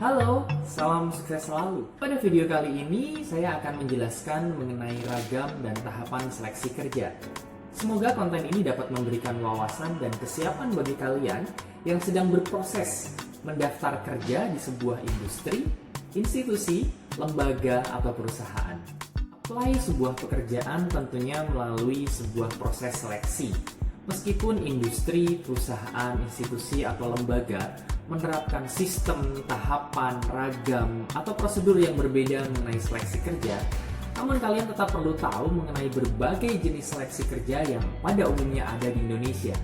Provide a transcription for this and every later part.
Halo, salam sukses selalu. Pada video kali ini, saya akan menjelaskan mengenai ragam dan tahapan seleksi kerja. Semoga konten ini dapat memberikan wawasan dan kesiapan bagi kalian yang sedang berproses mendaftar kerja di sebuah industri, institusi, lembaga, atau perusahaan. Apply sebuah pekerjaan tentunya melalui sebuah proses seleksi. Meskipun industri, perusahaan, institusi, atau lembaga menerapkan sistem, tahapan, ragam, atau prosedur yang berbeda mengenai seleksi kerja, namun kalian tetap perlu tahu mengenai berbagai jenis seleksi kerja yang pada umumnya ada di Indonesia.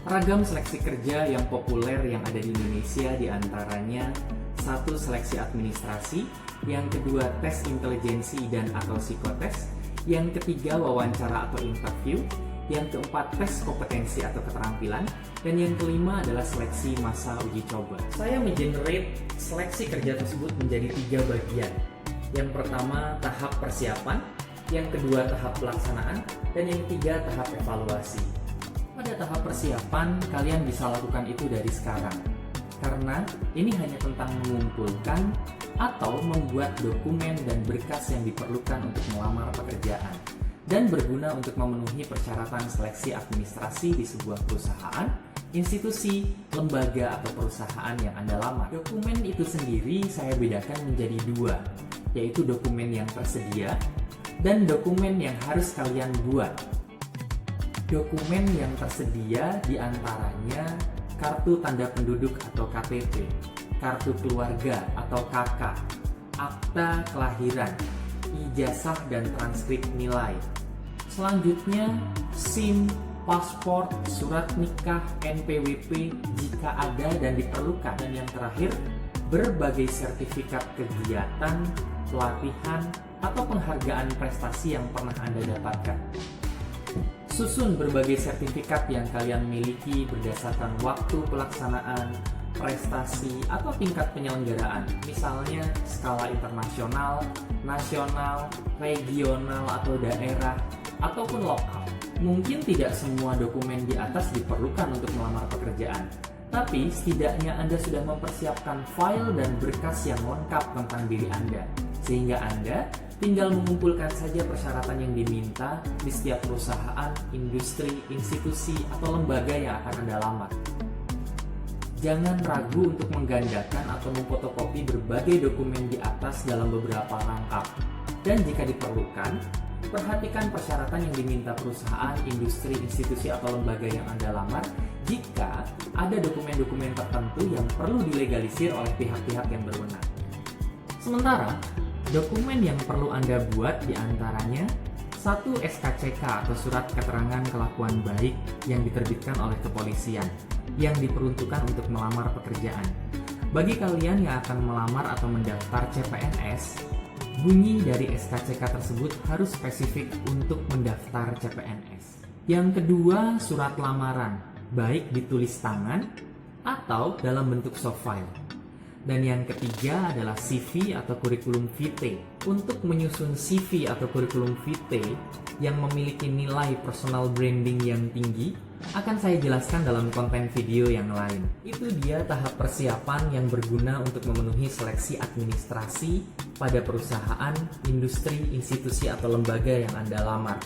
Ragam seleksi kerja yang populer yang ada di Indonesia diantaranya: satu, seleksi administrasi; yang kedua, tes intelijensi dan atau psikotes; yang ketiga, wawancara atau interview; yang keempat, tes kompetensi atau keterampilan; dan yang kelima adalah seleksi masa uji coba. Saya mengenerate seleksi kerja tersebut menjadi 3 bagian. Yang pertama, tahap persiapan; yang kedua, tahap pelaksanaan; dan yang ketiga, tahap evaluasi. Pada tahap persiapan, kalian bisa lakukan itu dari sekarang, karena ini hanya tentang mengumpulkan atau membuat dokumen dan berkas yang diperlukan untuk melamar pekerjaan dan berguna untuk memenuhi persyaratan seleksi administrasi di sebuah perusahaan, institusi, lembaga, atau perusahaan yang Anda lamar. Dokumen itu sendiri saya bedakan menjadi 2, yaitu dokumen yang tersedia dan dokumen yang harus kalian buat. Dokumen yang tersedia diantaranya kartu tanda penduduk atau KTP, kartu keluarga atau KK, akta kelahiran, ijazah dan transkrip nilai. Selanjutnya, SIM, paspor, surat nikah, NPWP jika ada dan diperlukan. Dan yang terakhir, berbagai sertifikat kegiatan, pelatihan, atau penghargaan prestasi yang pernah Anda dapatkan. Susun berbagai sertifikat yang kalian miliki berdasarkan waktu pelaksanaan, prestasi, atau tingkat penyelenggaraan, misalnya skala internasional, nasional, regional, atau daerah, ataupun lokal. Mungkin tidak semua dokumen di atas diperlukan untuk melamar pekerjaan, tapi setidaknya Anda sudah mempersiapkan file dan berkas yang lengkap tentang diri Anda, sehingga Anda tinggal mengumpulkan saja persyaratan yang diminta di setiap perusahaan, industri, institusi, atau lembaga yang akan Anda lamar. Jangan ragu untuk menggandakan atau memfotokopi berbagai dokumen di atas dalam beberapa rangkap. Dan jika diperlukan, perhatikan persyaratan yang diminta perusahaan, industri, institusi, atau lembaga yang Anda lamar jika ada dokumen-dokumen tertentu yang perlu dilegalisir oleh pihak-pihak yang berwenang. Sementara, dokumen yang perlu Anda buat diantaranya: 1. SKCK atau Surat Keterangan Kelakuan Baik yang diterbitkan oleh kepolisian, yang diperuntukkan untuk melamar pekerjaan. Bagi kalian yang akan melamar atau mendaftar CPNS, bunyi dari SKCK tersebut harus spesifik untuk mendaftar CPNS. Yang kedua, surat lamaran, baik ditulis tangan atau dalam bentuk soft file. Dan yang ketiga adalah CV atau kurikulum vitae. Untuk menyusun CV atau kurikulum vitae yang memiliki nilai personal branding yang tinggi, akan saya jelaskan dalam konten video yang lain. Itu dia tahap persiapan yang berguna untuk memenuhi seleksi administrasi pada perusahaan, industri, institusi, atau lembaga yang Anda lamar.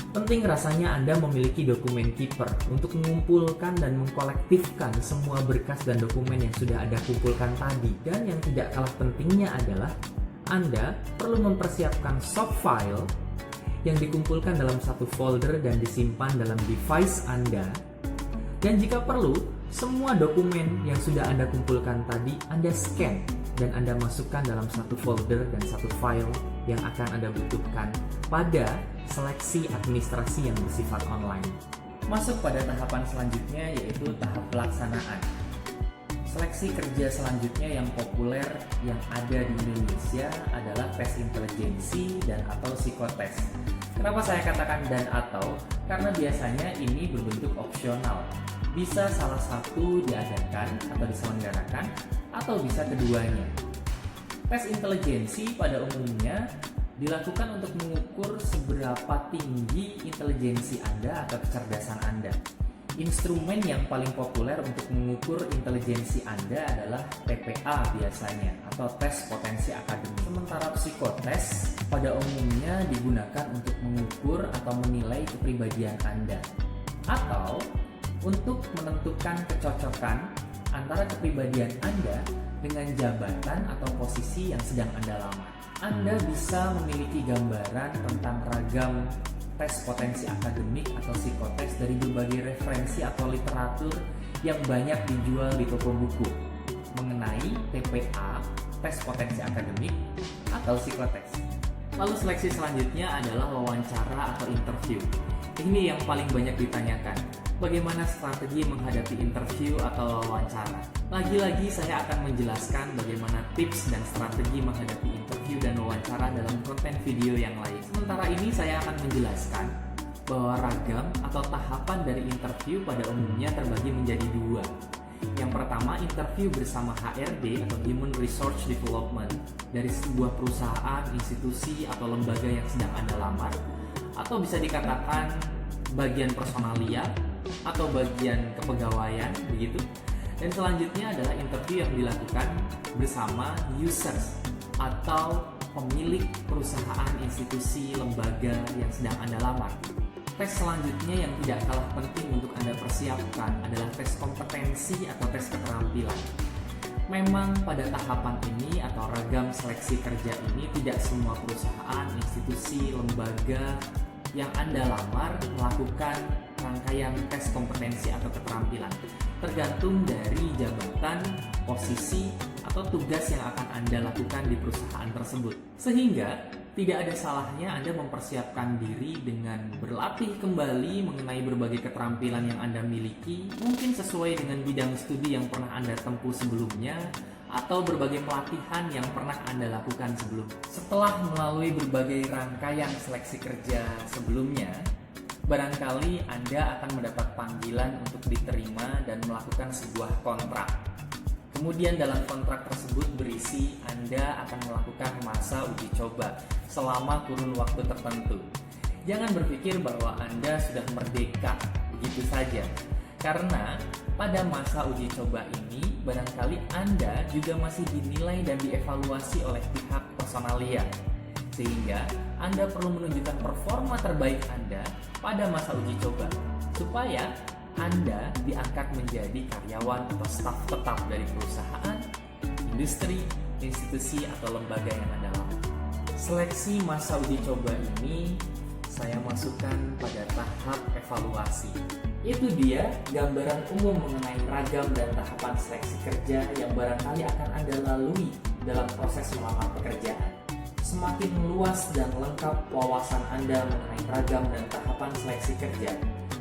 Penting rasanya Anda memiliki dokumen keeper untuk mengumpulkan dan mengkolektifkan semua berkas dan dokumen yang sudah Anda kumpulkan tadi. Dan yang tidak kalah pentingnya adalah Anda perlu mempersiapkan soft file yang dikumpulkan dalam satu folder dan disimpan dalam device Anda. Dan jika perlu, semua dokumen yang sudah Anda kumpulkan tadi Anda scan dan Anda masukkan dalam satu folder dan satu file yang akan Anda butuhkan pada seleksi administrasi yang bersifat online. Masuk pada tahapan selanjutnya, yaitu tahap pelaksanaan. Seleksi kerja selanjutnya yang populer yang ada di Indonesia adalah tes intelijensi dan atau psikotes. Kenapa saya katakan dan atau? Karena biasanya ini berbentuk opsional. Bisa salah satu diadakan atau diselenggarakan, atau bisa keduanya. Tes intelijensi pada umumnya dilakukan untuk mengukur seberapa tinggi intelijensi Anda atau kecerdasan Anda. Instrumen yang paling populer untuk mengukur intelijensi Anda adalah TPA biasanya, atau tes potensi akademik. Sementara psikotes pada umumnya digunakan untuk mengukur atau menilai kepribadian Anda, atau untuk menentukan kecocokan antara kepribadian Anda dengan jabatan atau posisi yang sedang Anda lamar. Anda bisa memiliki gambaran tentang ragam tes potensi akademik atau psikotes dari berbagai referensi atau literatur yang banyak dijual di toko buku mengenai TPA, tes potensi akademik atau psikotes. Lalu seleksi selanjutnya adalah wawancara atau interview. Ini yang paling banyak ditanyakan. Bagaimana strategi menghadapi interview atau wawancara? Lagi-lagi saya akan menjelaskan bagaimana tips dan strategi menghadapi interview dan wawancara dalam konten video yang lain. Sementara ini saya akan menjelaskan bahwa ragam atau tahapan dari interview pada umumnya terbagi menjadi dua. Yang pertama, interview bersama HRD atau Human Resource Development dari sebuah perusahaan, institusi, atau lembaga yang sedang Anda lamar, atau bisa dikatakan bagian personalia atau bagian kepegawaian begitu. Dan selanjutnya adalah interview yang dilakukan bersama users atau pemilik perusahaan, institusi, lembaga yang sedang Anda lamar. Tes selanjutnya yang tidak kalah penting untuk Anda persiapkan adalah tes kompetensi atau tes keterampilan. Memang pada tahapan ini atau ragam seleksi kerja ini tidak semua perusahaan, institusi, lembaga yang Anda lamar melakukan rangkaian tes kompetensi atau keterampilan, tergantung dari jabatan, posisi, atau tugas yang akan Anda lakukan di perusahaan tersebut. Sehingga tidak ada salahnya Anda mempersiapkan diri dengan berlatih kembali mengenai berbagai keterampilan yang Anda miliki, mungkin sesuai dengan bidang studi yang pernah Anda tempuh sebelumnya, atau berbagai pelatihan yang pernah Anda lakukan sebelumnya. Setelah melalui berbagai rangkaian seleksi kerja sebelumnya, barangkali Anda akan mendapat panggilan untuk diterima dan melakukan sebuah kontrak. Kemudian dalam kontrak tersebut berisi Anda akan melakukan masa uji coba selama kurun waktu tertentu. Jangan berpikir bahwa Anda sudah merdeka begitu saja, karena pada masa uji coba ini barangkali Anda juga masih dinilai dan dievaluasi oleh pihak personalia, sehingga Anda perlu menunjukkan performa terbaik Anda pada masa uji coba supaya Anda diangkat menjadi karyawan atau staf tetap dari perusahaan, industri, institusi, atau lembaga yang Anda lamar. Seleksi masa uji coba ini saya masukkan pada tahap evaluasi. Itu dia gambaran umum mengenai ragam dan tahapan seleksi kerja yang barangkali akan Anda lalui dalam proses melamar pekerjaan. Semakin luas dan lengkap wawasan Anda mengenai ragam dan tahapan seleksi kerja,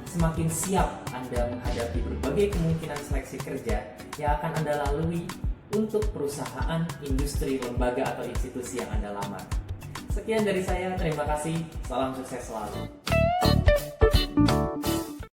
semakin siap Anda menghadapi berbagai kemungkinan seleksi kerja yang akan Anda lalui untuk perusahaan, industri, lembaga, atau institusi yang Anda lamar. Sekian dari saya, terima kasih, salam sukses selalu.